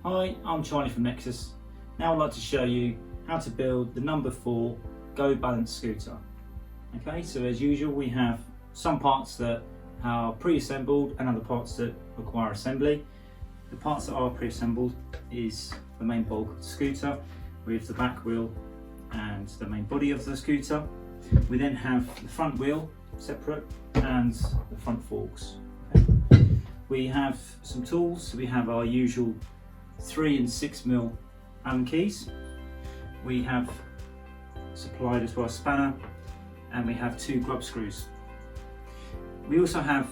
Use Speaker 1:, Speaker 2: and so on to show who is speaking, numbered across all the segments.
Speaker 1: Hi, I'm Charlie from Nexus. Now I'd like to show you how to build the number 4 Go Balance scooter. Okay, so as usual we have some parts that are pre-assembled and other parts that require assembly. The parts that are pre-assembled is the main bulk of the scooter with the back wheel and the main body of the scooter. We then have the front wheel separate and the front forks. Okay. We have some tools, so we have our usual 3 and 6mm Allen keys. We have supplied as well a spanner, and we have 2 grub screws. We also have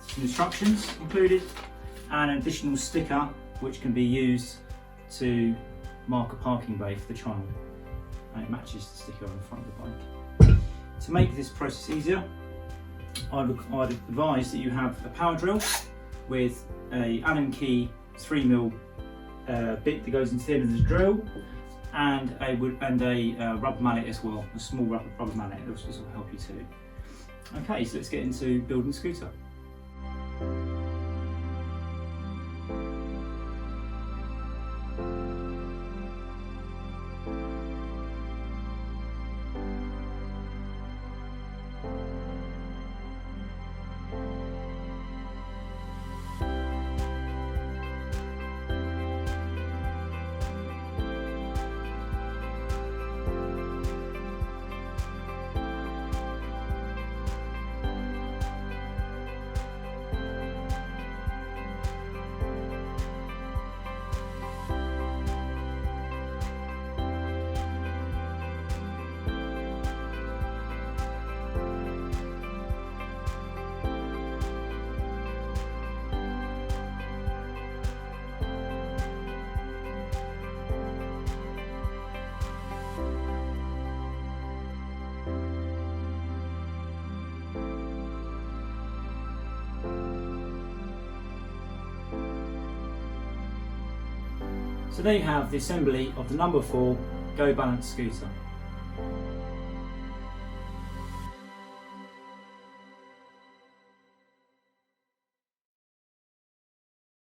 Speaker 1: some instructions included and an additional sticker which can be used to mark a parking bay for the child, and it matches the sticker on the front of the bike. To make this process easier, I'd advise that you have a power drill with a Allen key 3mm bit that goes into the end of the drill, and a rubber mallet as well, a small rubber mallet. This will help you too. Okay, so let's get into building the scooter. So there you have the assembly of the number 4 Go Balance scooter.